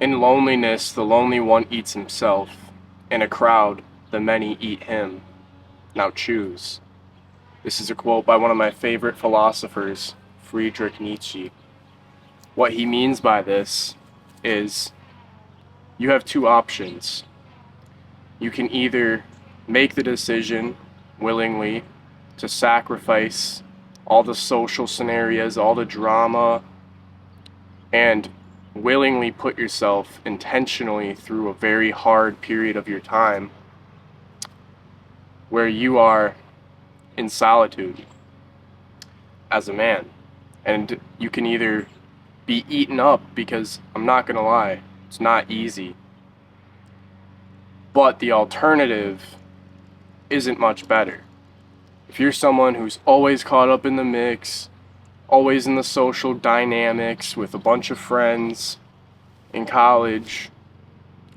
In loneliness, the lonely one eats himself. In a crowd, the many eat him. Now choose. This is a quote by one of my favorite philosophers, Friedrich Nietzsche. What he means by this is you have two options. You can either make the decision willingly to sacrifice all the social scenarios, all the drama, and willingly put yourself intentionally through a very hard period of your time where you are in solitude as a man. And you can either be eaten up, because I'm not gonna lie, it's not easy. But the alternative isn't much better. If you're someone who's always caught up in the mix, always in the social dynamics with a bunch of friends in college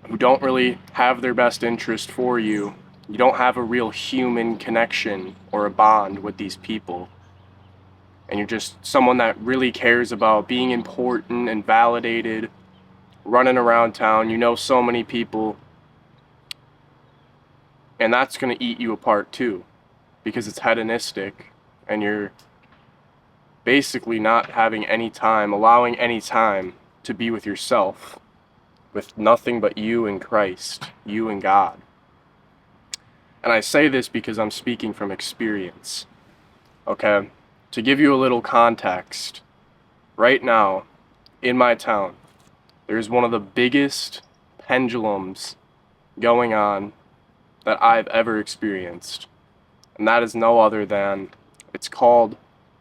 who don't really have their best interest for you, you don't have a real human connection or a bond with these people, and you're just someone that really cares about being important and validated, running around town, you know so many people, and that's going to eat you apart too, because it's hedonistic, and you're basically not having any time, allowing any time to be with yourself, with nothing but you and Christ, you and God. And I say this because I'm speaking from experience, okay? To give you a little context, right now, in my town, there's one of the biggest pendulums going on that I've ever experienced. And that is no other than, it's called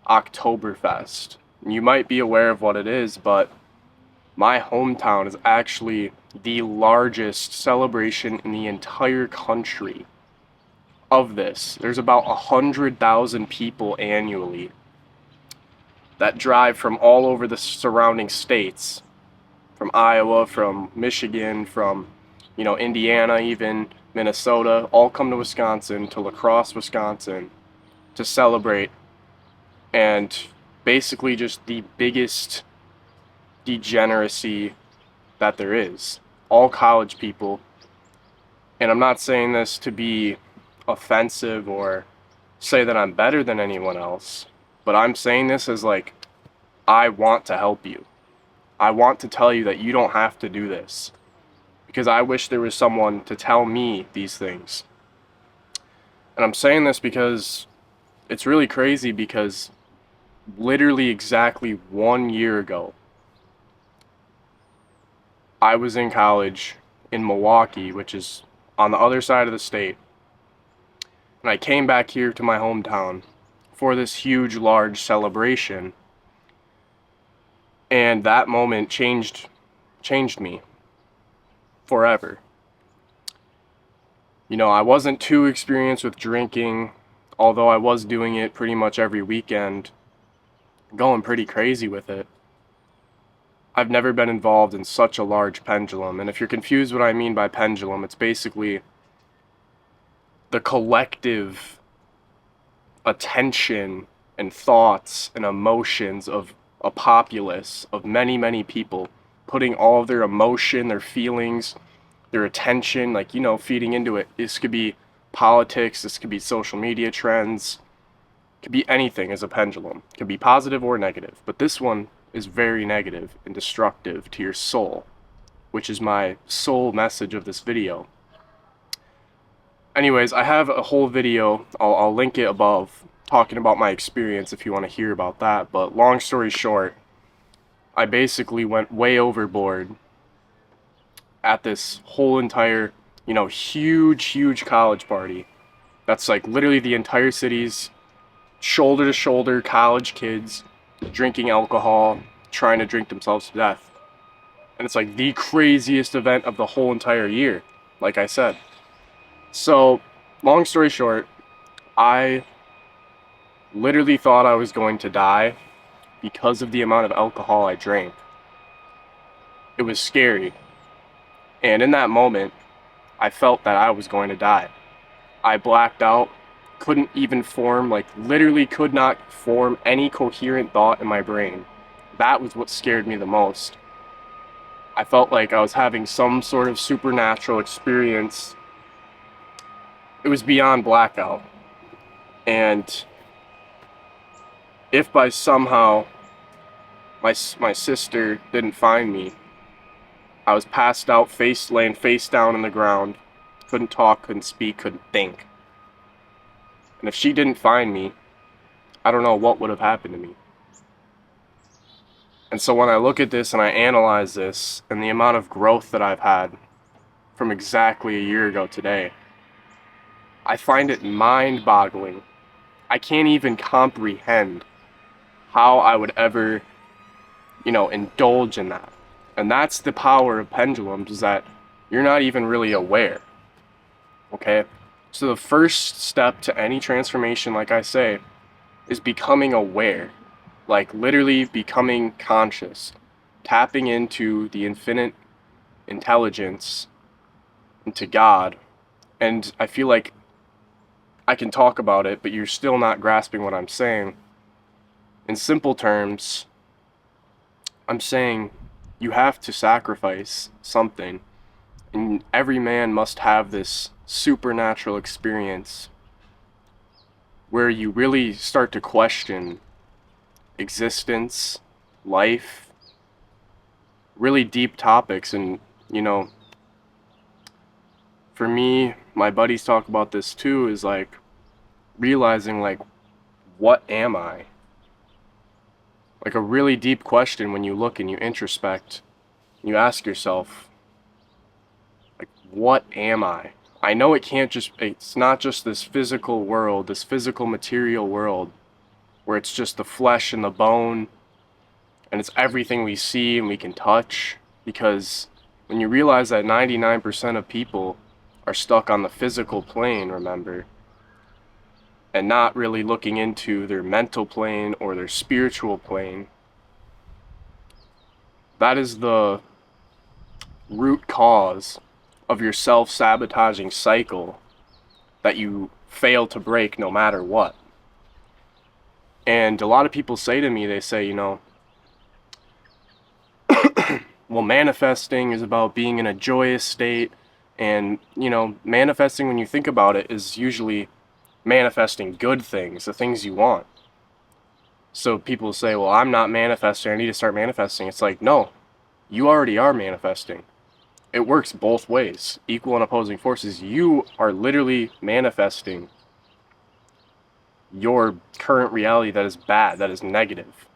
Oktoberfest. You might be aware of what it is, but my hometown is actually the largest celebration in the entire country of this. There's about 100,000 people annually that drive from all over the surrounding states, from Iowa, from Michigan, from, Indiana, even Minnesota, all come to Wisconsin, to La Crosse, Wisconsin, to celebrate. And basically just the biggest degeneracy that there is. All college people. And I'm not saying this to be offensive or say that I'm better than anyone else, but I'm saying this as like, I want to help you. I want to tell you that you don't have to do this, because I wish there was someone to tell me these things. And I'm saying this because it's really crazy, because literally exactly 1 year ago, I was in college in Milwaukee, which is on the other side of the state. And I came back here to my hometown for this huge, large celebration. And that moment changed me forever. I wasn't too experienced with drinking, although I was doing it pretty much every weekend, going pretty crazy with it. I've never been involved in such a large pendulum. And if you're confused what I mean by pendulum, it's basically the collective attention and thoughts and emotions of a populace of many, many people, putting all of their emotion, their feelings, their attention, feeding into it. This could be politics, this could be social media trends, it could be anything as a pendulum. It could be positive or negative. But this one is very negative and destructive to your soul, which is my sole message of this video. Anyways, I have a whole video, I'll link it above, talking about my experience if you want to hear about that. But long story short, I basically went way overboard at this whole entire, huge college party. That's like literally the entire city's shoulder to shoulder college kids drinking alcohol, trying to drink themselves to death. And it's like the craziest event of the whole entire year, like I said. So, long story short, I literally thought I was going to die because of the amount of alcohol I drank. It was scary. And in that moment, I felt that I was going to die. I blacked out, couldn't even form, literally could not form any coherent thought in my brain. That was what scared me the most. I felt like I was having some sort of supernatural experience. It was beyond blackout. And if by somehow my sister didn't find me, I was passed out, laying face down on the ground, couldn't talk, couldn't speak, couldn't think. And if she didn't find me, I don't know what would have happened to me. And so when I look at this and I analyze this and the amount of growth that I've had from exactly a year ago today, I find it mind-boggling. I can't even comprehend how I would ever, indulge in that. And that's the power of pendulums, is that you're not even really aware. Okay? So the first step to any transformation, like I say, is becoming aware. Like literally becoming conscious. Tapping into the infinite intelligence, into God. And I feel like I can talk about it, but you're still not grasping what I'm saying. In simple terms, I'm saying you have to sacrifice something. And every man must have this supernatural experience where you really start to question existence, life, really deep topics. And, for me, my buddies talk about this too, is like realizing, like, what am I? Like a really deep question when you look and you introspect, you ask yourself, like, what am I? I know it's not just this physical world, this physical material world, where it's just the flesh and the bone, and it's everything we see and we can touch. Because when you realize that 99% of people are stuck on the physical plane, remember, and not really looking into their mental plane or their spiritual plane, that is the root cause of your self-sabotaging cycle that you fail to break no matter what. And a lot of people say to me, they say, well, manifesting is about being in a joyous state. And, manifesting, when you think about it, is usually manifesting good things, the things you want. So people say, well, I'm not manifesting, I need to start manifesting. It's like, no, you already are manifesting. It works both ways, equal and opposing forces. You are literally manifesting your current reality that is bad, that is negative.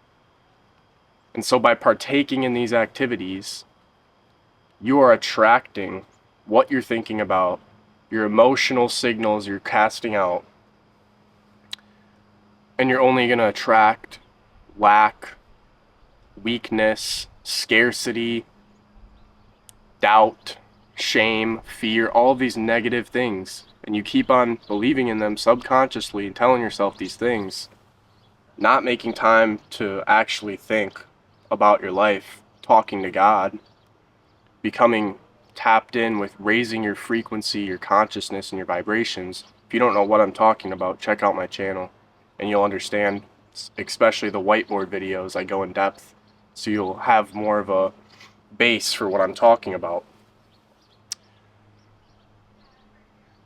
And so by partaking in these activities, you are attracting what you're thinking about, your emotional signals you're casting out, and you're only going to attract lack, weakness, scarcity, doubt, shame, fear, all of these negative things. And you keep on believing in them subconsciously and telling yourself these things, not making time to actually think about your life, talking to God, becoming tapped in with raising your frequency, your consciousness, and your vibrations. If you don't know what I'm talking about, check out my channel and you'll understand, especially the whiteboard videos. I go in depth, so you'll have more of a base for what I'm talking about.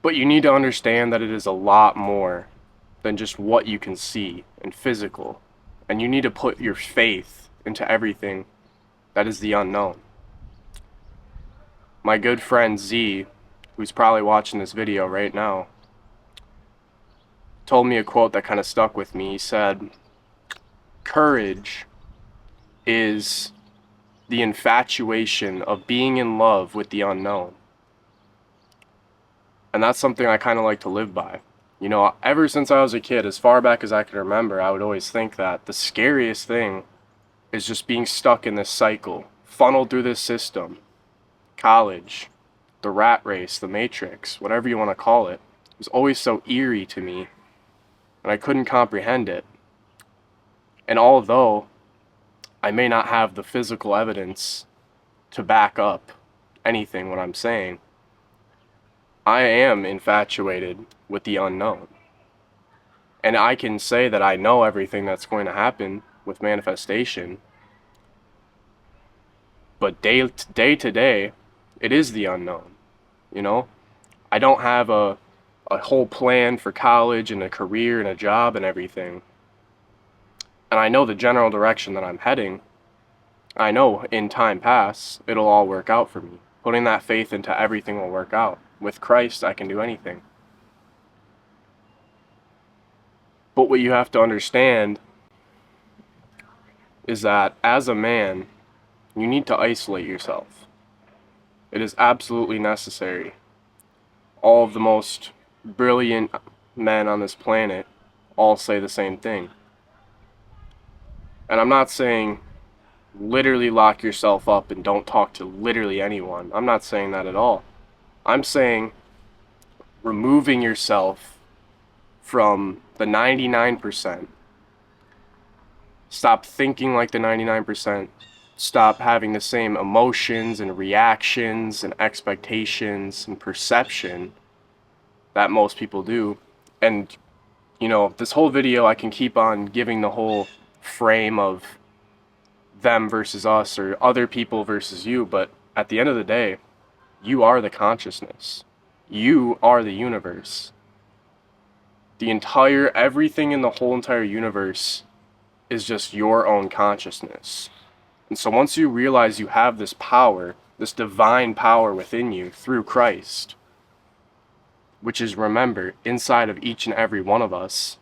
But you need to understand that it is a lot more than just what you can see and physical. And you need to put your faith into everything that is the unknown. My good friend Z, who's probably watching this video right now, told me a quote that kind of stuck with me. He said, "Courage is the infatuation of being in love with the unknown." And that's something I kind of like to live by. Ever since I was a kid, as far back as I can remember, I would always think that the scariest thing is just being stuck in this cycle, funneled through this system, college, the rat race, the matrix, whatever you want to call it. It was always so eerie to me, and I couldn't comprehend it. And although I may not have the physical evidence to back up anything what I'm saying, I am infatuated with the unknown. And I can say that I know everything that's going to happen with manifestation. But day to day, it is the unknown. You know, I don't have a whole plan for college and a career and a job and everything. And I know the general direction that I'm heading. I know in time past, it'll all work out for me. Putting that faith into everything will work out. With Christ, I can do anything. But what you have to understand is that as a man, you need to isolate yourself. It is absolutely necessary. All of the most brilliant men on this planet all say the same thing. And I'm not saying literally lock yourself up and don't talk to literally anyone. I'm not saying that at all. I'm saying removing yourself from the 99%. Stop thinking like the 99%. Stop having the same emotions and reactions and expectations and perception that most people do. And, you know, this whole video, I can keep on giving the whole frame of them versus us or other people versus you, but at the end of the day, you are the consciousness. You are the universe. Everything in the whole entire universe is just your own consciousness. And so once you realize you have this power, this divine power within you through Christ, which is, remember, inside of each and every one of us,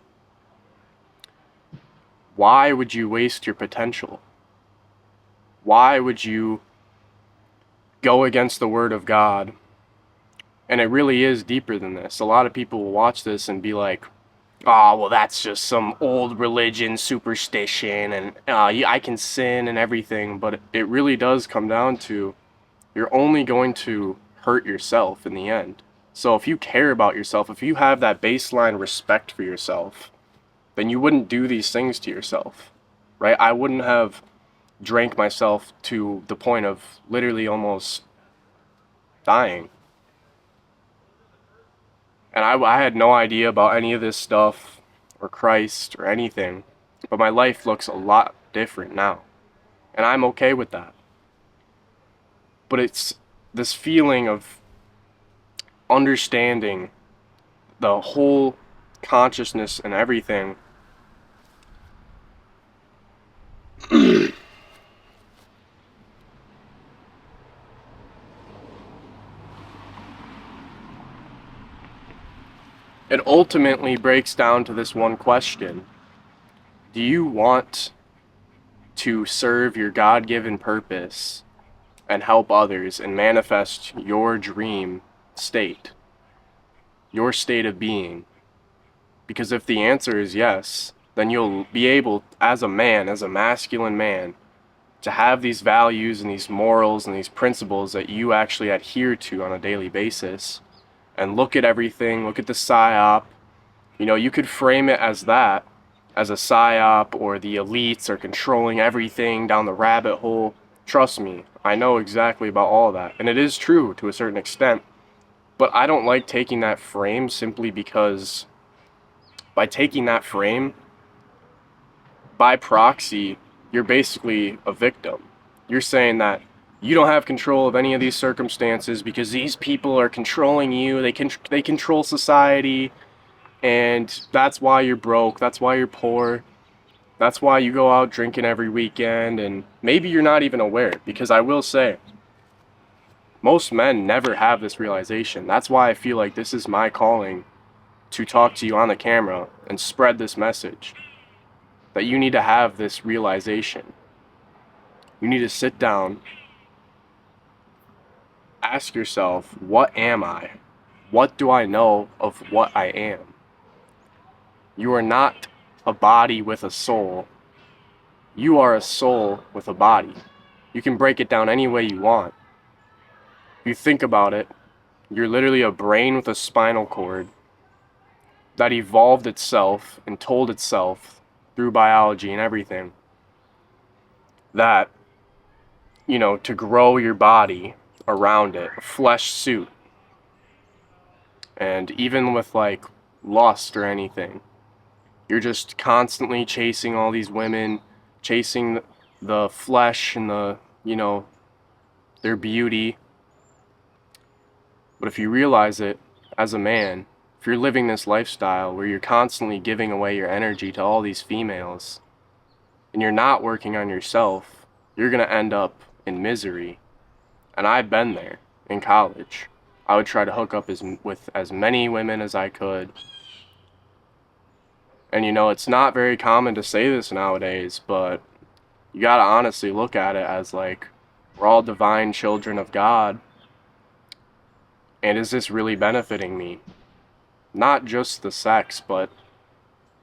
why would you waste your potential? Why would you go against the word of God? And it really is deeper than this. A lot of people will watch this and be like, oh, well, that's just some old religion, superstition, and I can sin and everything. But it really does come down to you're only going to hurt yourself in the end. So if you care about yourself, if you have that baseline respect for yourself, then you wouldn't do these things to yourself, right? I wouldn't have drank myself to the point of literally almost dying. And I had no idea about any of this stuff or Christ or anything, but my life looks a lot different now. And I'm okay with that. But it's this feeling of understanding the whole consciousness and everything. It ultimately breaks down to this one question. Do you want to serve your God-given purpose and help others and manifest your dream state, your state of being? Because if the answer is yes, then you'll be able, as a man, as a masculine man, to have these values and these morals and these principles that you actually adhere to on a daily basis. And look at everything, look at the psyop. You know, you could frame it as that, as a psyop, or the elites are controlling everything down the rabbit hole. Trust me, I know exactly about all that. And it is true to a certain extent. But I don't like taking that frame simply because by taking that frame, by proxy, you're basically a victim. You're saying that you don't have control of any of these circumstances because these people are controlling you. They control society, and that's why you're broke. That's why you're poor. That's why you go out drinking every weekend, and maybe you're not even aware, because I will say, most men never have this realization. That's why I feel like this is my calling to talk to you on the camera and spread this message, that you need to have this realization. You need to sit down, ask yourself, what am I? What do I know of what I am? You are not a body with a soul. You are a soul with a body. You can break it down any way you want. If you think about it, you're literally a brain with a spinal cord that evolved itself and told itself through biology and everything that, you know, to grow your body around it, a flesh suit. And even with like lust or anything, you're just constantly chasing all these women, chasing the flesh and the, you know, their beauty. But if you realize it as a man, if you're living this lifestyle where you're constantly giving away your energy to all these females and you're not working on yourself, you're going to end up in misery. And I've been there in college. I would try to hook up with as many women as I could. And it's not very common to say this nowadays, but you gotta honestly look at it as like, we're all divine children of God. And is this really benefiting me? Not just the sex, but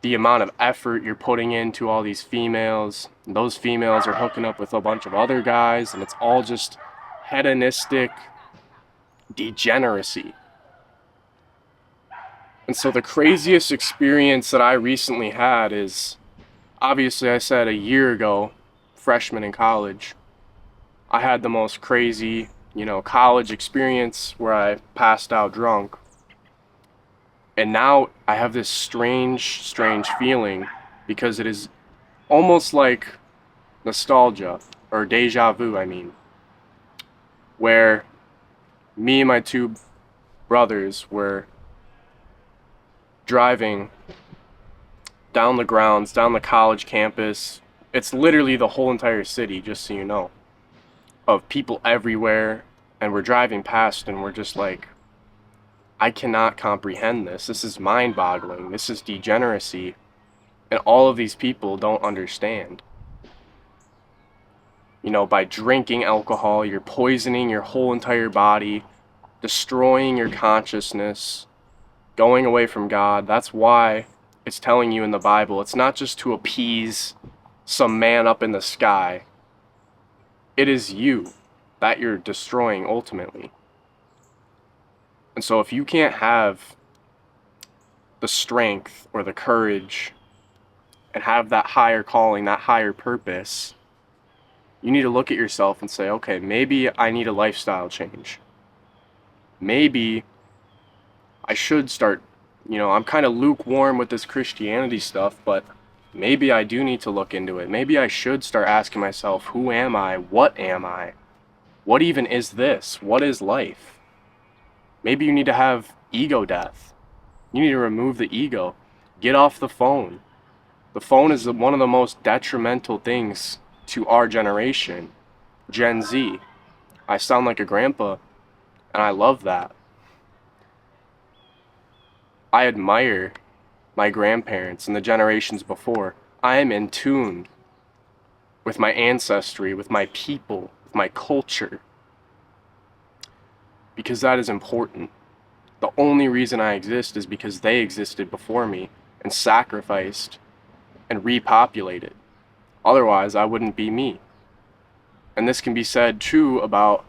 the amount of effort you're putting into all these females. Those females are hooking up with a bunch of other guys, and it's all just hedonistic degeneracy. And so the craziest experience that I recently had is, obviously I said a year ago, freshman in college, I had the most crazy, college experience where I passed out drunk. And now I have this strange feeling because it is almost like nostalgia, or deja vu, where me and my two brothers were driving down the grounds, down the college campus. It's literally the whole entire city, just so you know, of people everywhere. And we're driving past and we're just like, I cannot comprehend this. This is mind-boggling. This is degeneracy. And all of these people don't understand. By drinking alcohol, you're poisoning your whole entire body, destroying your consciousness, going away from God. That's why it's telling you in the Bible, it's not just to appease some man up in the sky. It is you that you're destroying ultimately. And so if you can't have the strength or the courage and have that higher calling, that higher purpose, you need to look at yourself and say, okay, maybe I need a lifestyle change. Maybe I should start, I'm kind of lukewarm with this Christianity stuff, but maybe I do need to look into it. Maybe I should start asking myself, who am I? What am I? What even is this? What is life? Maybe you need to have ego death. You need to remove the ego. Get off the phone. The phone is one of the most detrimental things to our generation, Gen Z. I sound like a grandpa, and I love that. I admire my grandparents and the generations before. I am in tune with my ancestry, with my people, with my culture, because that is important. The only reason I exist is because they existed before me and sacrificed and repopulated. Otherwise, I wouldn't be me. And this can be said true about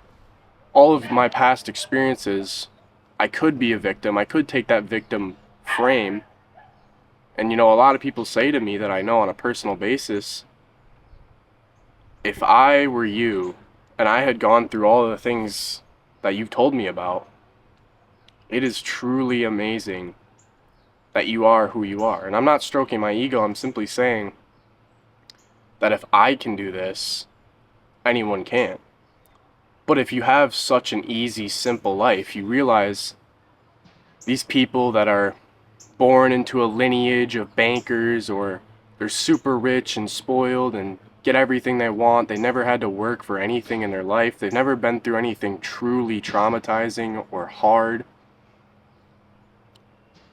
all of my past experiences. I could be a victim. I could take that victim frame. And a lot of people say to me that I know on a personal basis, if I were you and I had gone through all of the things that you've told me about, it is truly amazing that you are who you are. And I'm not stroking my ego. I'm simply saying that if I can do this, anyone can. But if you have such an easy, simple life, you realize these people that are born into a lineage of bankers, or they're super rich and spoiled and get everything they want, they never had to work for anything in their life, they've never been through anything truly traumatizing or hard.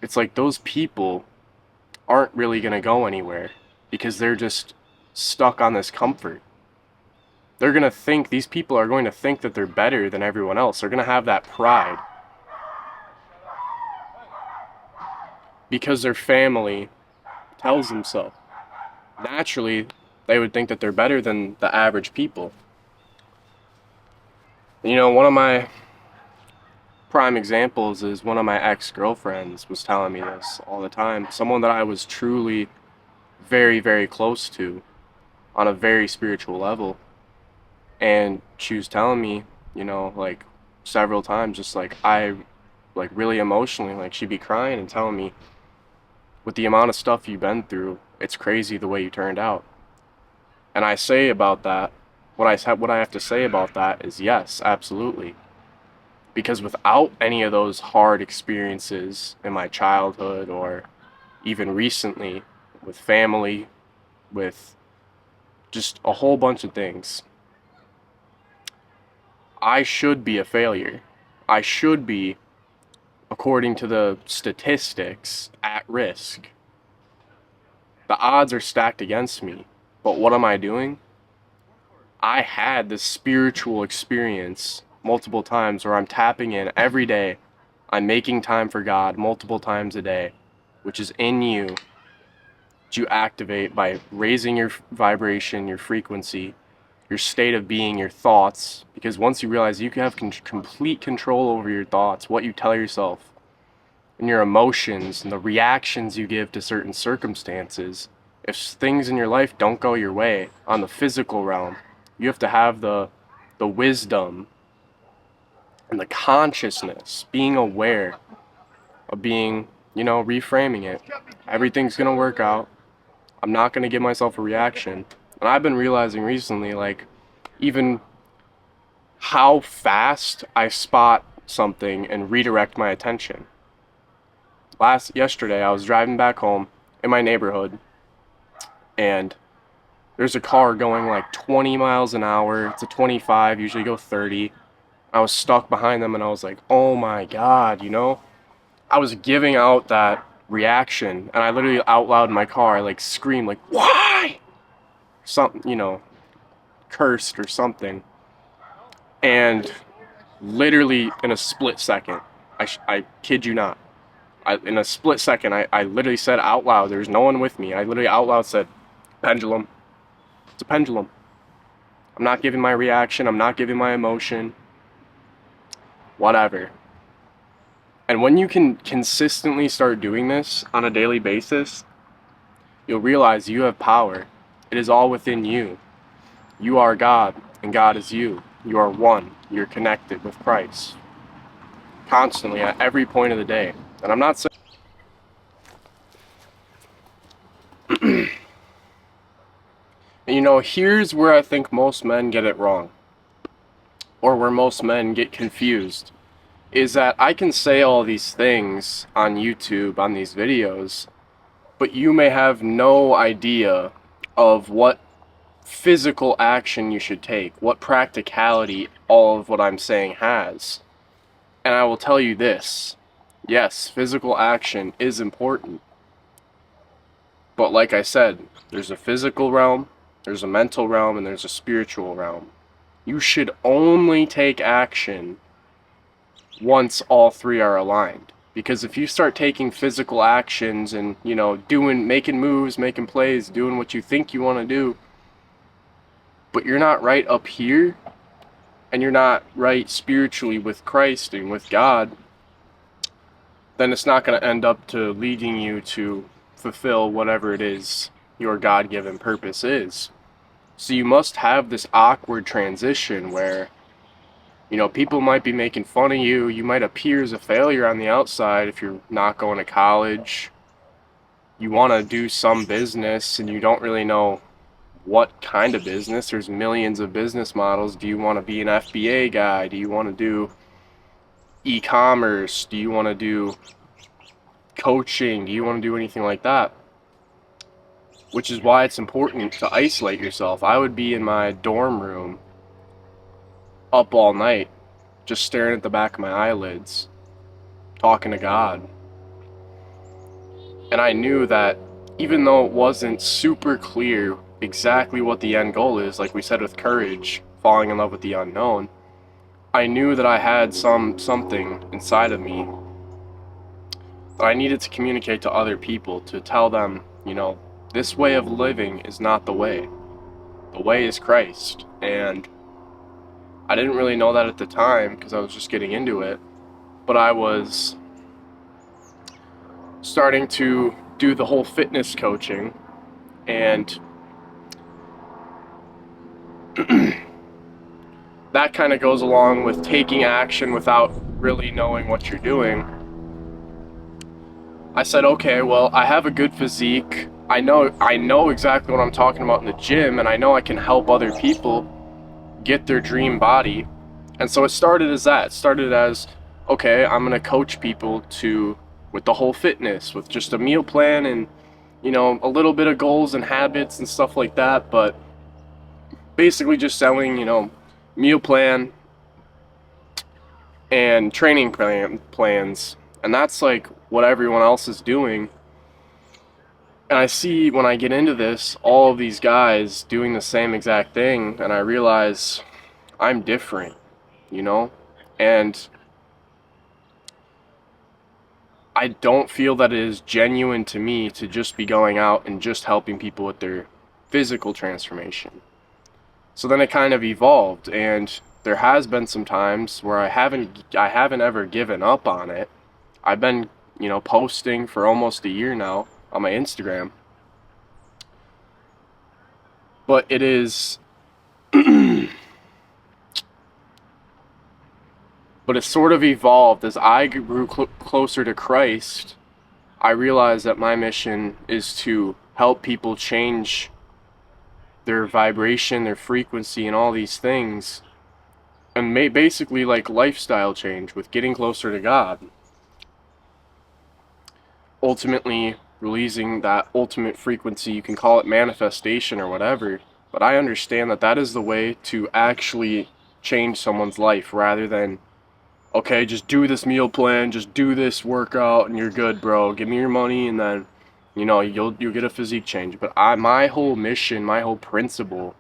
It's like those people aren't really going to go anywhere because they're just stuck on this comfort. They're going to think, these people are going to think that they're better than everyone else. They're going to have that pride because their family tells them so. Naturally, they would think that they're better than the average people. One of my prime examples is one of my ex-girlfriends was telling me this all the time. Someone that I was truly very, very close to on a very spiritual level. And she was telling me, like several times, just like really emotionally, like she'd be crying and telling me, with the amount of stuff you've been through, it's crazy the way you turned out. And I say about that, What I have to say about that is yes, absolutely. Because without any of those hard experiences in my childhood or even recently with family, with just a whole bunch of things, I should be a failure. I should be, according to the statistics, at risk. The odds are stacked against me. But what am I doing? I had this spiritual experience multiple times where I'm tapping in every day. I'm making time for God multiple times a day, which is in you, that you activate by raising your vibration, your frequency, your state of being, your thoughts. Because once you realize you can have complete control over your thoughts, what you tell yourself, and your emotions, and the reactions you give to certain circumstances, if things in your life don't go your way on the physical realm, you have to have the wisdom and the consciousness, being aware of being, reframing it. Everything's gonna work out. I'm not gonna give myself a reaction. And I've been realizing recently, like, even how fast I spot something and redirect my attention. Yesterday, I was driving back home in my neighborhood, and there's a car going like 20 miles an hour. It's a 25, usually go 30. I was stuck behind them, and I was like, oh my God, I was giving out that reaction, and I literally out loud in my car, I like screamed, like, why? Something, cursed or something. And literally in a split second, I kid you not, in a split second, I literally said out loud, there was no one with me, I literally out loud said, pendulum. It's a pendulum. I'm not giving my reaction, I'm not giving my emotion, whatever. And when you can consistently start doing this on a daily basis, you'll realize you have power. It is all within you. You are God, and God is you. You are one. You're connected with Christ. Constantly, at every point of the day. And I'm not saying... And here's where I think most men get it wrong. Or where most men get confused. Is that I can say all these things on YouTube, on these videos, but you may have no idea of what physical action you should take, what practicality all of what I'm saying has. And I will tell you this, yes, physical action is important. But like I said, there's a physical realm, there's a mental realm, and there's a spiritual realm. You should only take action once all three are aligned. Because if you start taking physical actions and, making moves, making plays, doing what you think you want to do, but you're not right up here, and you're not right spiritually with Christ and with God, then it's not going to end up to leading you to fulfill whatever it is your God-given purpose is. So you must have this awkward transition where, people might be making fun of you. You might appear as a failure on the outside if you're not going to college. You want to do some business and you don't really know what kind of business. There's millions of business models. Do you want to be an FBA guy? Do you want to do e-commerce? Do you want to do coaching? Do you want to do anything like that? Which is why it's important to isolate yourself. I would be in my dorm room up all night, just staring at the back of my eyelids, talking to God. And I knew that even though it wasn't super clear exactly what the end goal is, like we said with courage, falling in love with the unknown, I knew that I had something inside of me that I needed to communicate to other people, to tell them, this way of living is not the way. The way is Christ. And I didn't really know that at the time because I was just getting into it, but I was starting to do the whole fitness coaching, and that kind of goes along with taking action without really knowing what you're doing. I said, okay, well, I have a good physique. I know exactly what I'm talking about in the gym, and I know I can help other people. get their dream body. And so it started as that. It started as, okay, I'm going to coach people to, with the whole fitness, with just a meal plan and, a little bit of goals and habits and stuff like that. But basically just selling, meal plan and training plans. And that's like what everyone else is doing. And I see when I get into this, all of these guys doing the same exact thing. And I realize I'm different, you know? And I don't feel that it is genuine to me to just be going out and just helping people with their physical transformation. So then it kind of evolved, and there has been some times where I haven't ever given up on it. I've been, posting for almost a year now on my Instagram. But it is but it sort of evolved as I grew closer to Christ. I realized that my mission is to help people change their vibration, their frequency, and all these things, and basically like lifestyle change with getting closer to God. Ultimately, releasing that ultimate frequency, you can call it manifestation or whatever, but I understand that that is the way to actually change someone's life rather than, okay, just do this meal plan, just do this workout, and you're good, bro. Give me your money, and then, you'll get a physique change. But my whole mission, my whole principle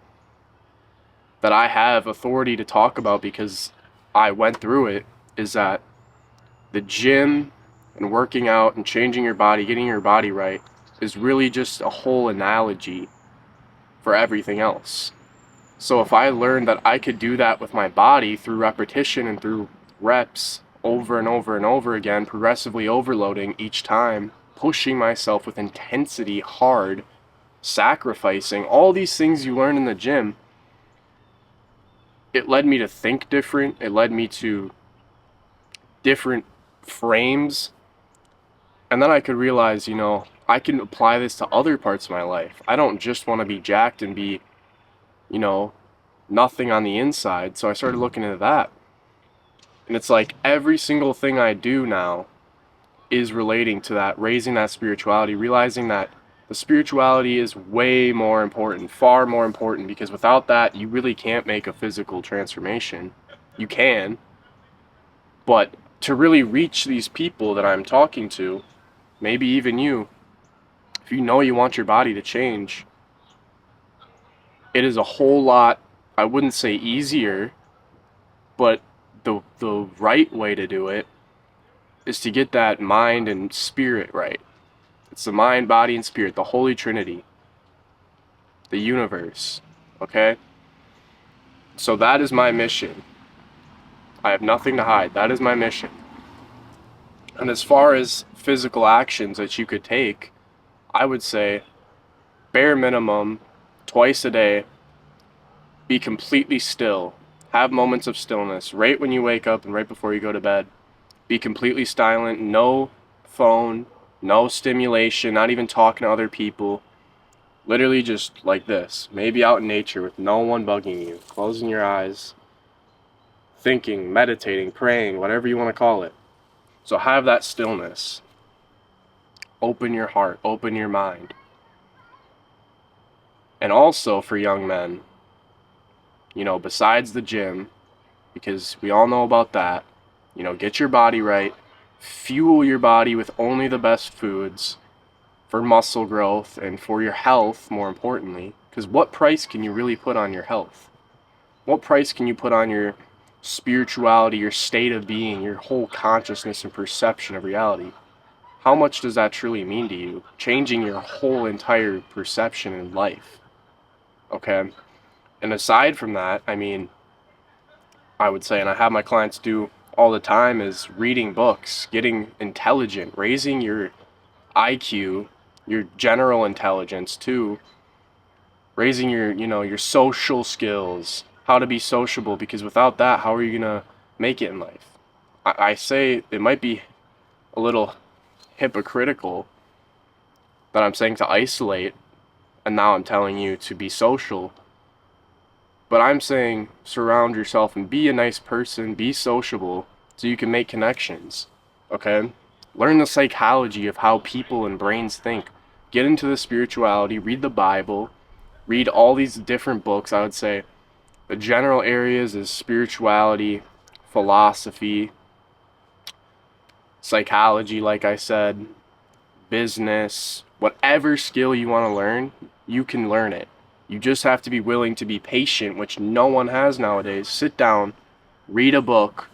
that I have authority to talk about because I went through it is that the gym and working out and changing your body, getting your body right, is really just a whole analogy for everything else. So if I learned that I could do that with my body through repetition and through reps over and over and over again, progressively overloading each time, pushing myself with intensity, hard, sacrificing, all these things you learn in the gym, it led me to think different. It led me to different frames. And then I could realize, I can apply this to other parts of my life. I don't just want to be jacked and be, nothing on the inside. So I started looking into that. And it's like every single thing I do now is relating to that, raising that spirituality, realizing that the spirituality is way more important, far more important, because without that, you really can't make a physical transformation. You can, but to really reach these people that I'm talking to, maybe even you, if you know you want your body to change, it is a whole lot, I wouldn't say easier, but the right way to do it is to get that mind and spirit right. It's the mind, body, and spirit, the Holy Trinity, the universe, okay? So that is my mission. I have nothing to hide. That is my mission. And as far as physical actions that you could take, I would say bare minimum, twice a day, be completely still. Have moments of stillness right when you wake up and right before you go to bed. Be completely silent, no phone, no stimulation, not even talking to other people. Literally just like this. Maybe out in nature with no one bugging you. Closing your eyes. Thinking, meditating, praying, whatever you want to call it. So have that stillness. Open your heart. Open your mind. And also for young men, besides the gym, because we all know about that, get your body right. Fuel your body with only the best foods for muscle growth and for your health, more importantly. Because what price can you really put on your health? What price can you put on your spirituality, your state of being, your whole consciousness and perception of reality? How much does that truly mean to you? Changing your whole entire perception in life. Okay? And aside from that, I would say, and I have my clients do all the time, is reading books, getting intelligent, raising your IQ, your general intelligence too, raising your social skills, how to be sociable, because without that, how are you gonna make it in life? I say it might be a little hypocritical that I'm saying to isolate, and now I'm telling you to be social, But I'm saying surround yourself and be a nice person, be sociable, so you can make connections, okay? Learn the psychology of how people and brains think. Get into the spirituality, read the Bible, read all these different books. I would say the general areas is spirituality, philosophy, psychology, like I said, business, whatever skill you want to learn, you can learn it. You just have to be willing to be patient, which no one has nowadays. Sit down, read a book,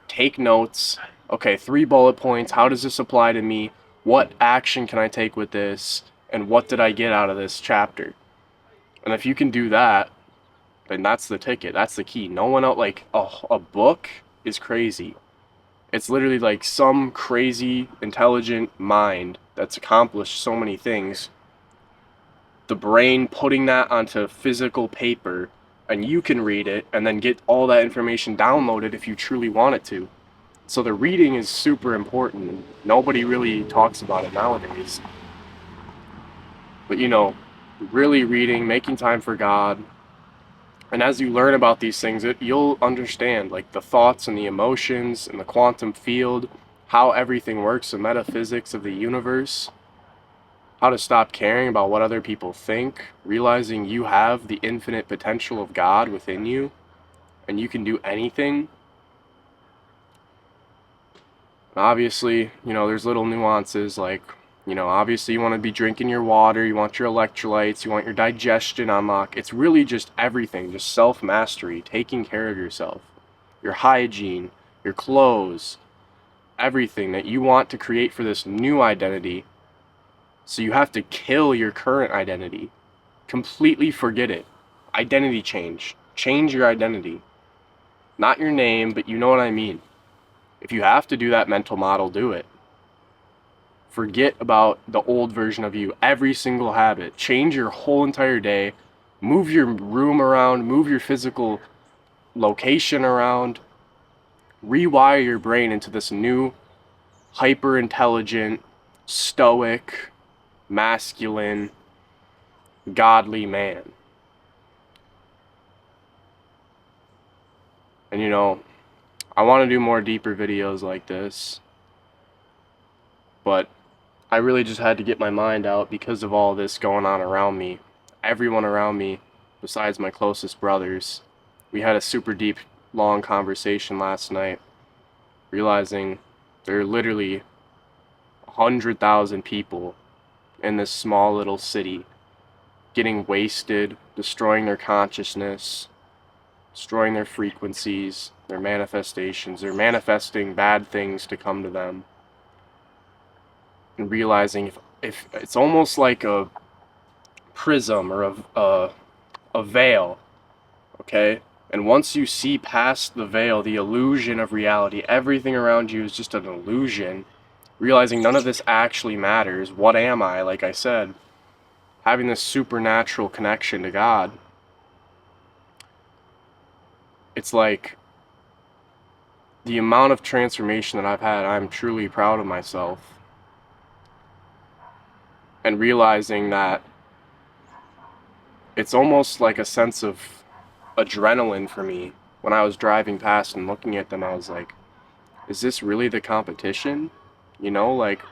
take notes. Okay, 3 bullet points. How does this apply to me? What action can I take with this? And what did I get out of this chapter? And if you can do that, then that's the ticket. That's the key. No one else, like, a book is crazy. It's literally like some crazy, intelligent mind that's accomplished so many things. The brain putting that onto physical paper, and you can read it and then get all that information downloaded if you truly want it to. So the reading is super important. Nobody really talks about it nowadays. But really reading, making time for God, and as you learn about these things, you'll understand like the thoughts and the emotions and the quantum field, how everything works, the metaphysics of the universe, how to stop caring about what other people think, realizing you have the infinite potential of God within you, and you can do anything. Obviously, there's little nuances like, obviously you want to be drinking your water, you want your electrolytes, you want your digestion on lock. It's really just everything, just self-mastery, taking care of yourself, your hygiene, your clothes, everything that you want to create for this new identity. So you have to kill your current identity. Completely forget it. Identity change. Change your identity. Not your name, but you know what I mean. If you have to do that mental model, do it. Forget about the old version of you. Every single habit. Change your whole entire day. Move your room around. Move your physical location around. Rewire your brain into this new, hyper intelligent, stoic, masculine, godly man. And I want to do more deeper videos like this, but I really just had to get my mind out because of all this going on around me. Everyone around me, besides my closest brothers. We had a super deep, long conversation last night, realizing there are literally 100,000 people in this small little city getting wasted, destroying their consciousness, destroying their frequencies, their manifestations. They're manifesting bad things to come to them. And realizing if it's almost like a prism or a veil, okay? And once you see past the veil, the illusion of reality, everything around you is just an illusion, realizing none of this actually matters. What am I? Like I said, having this supernatural connection to God. It's like the amount of transformation that I've had, I'm truly proud of myself. And realizing that it's almost like a sense of adrenaline for me. When I was driving past and looking at them, I was like, is this really the competition? Like,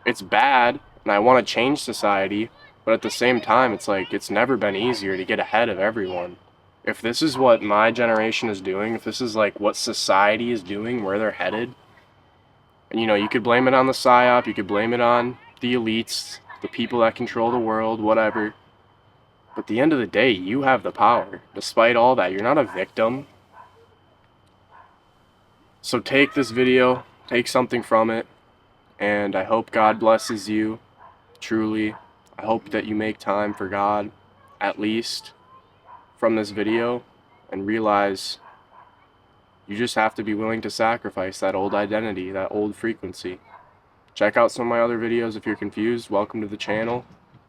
it's bad, and I want to change society, but at the same time, it's like, it's never been easier to get ahead of everyone. If this is what my generation is doing, if this is like what society is doing, where they're headed, and you could blame it on the PSYOP, you could blame it on the elites, the people that control the world, whatever. But at the end of the day, you have the power. Despite all that, you're not a victim. So take this video, take something from it, and I hope God blesses you, truly. I hope that you make time for God, at least, from this video, and realize you just have to be willing to sacrifice that old identity, that old frequency. Check out some of my other videos if you're confused. Welcome to the channel.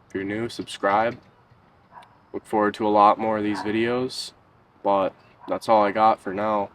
If you're new, subscribe. Look forward to a lot more of these videos, but that's all I got for now.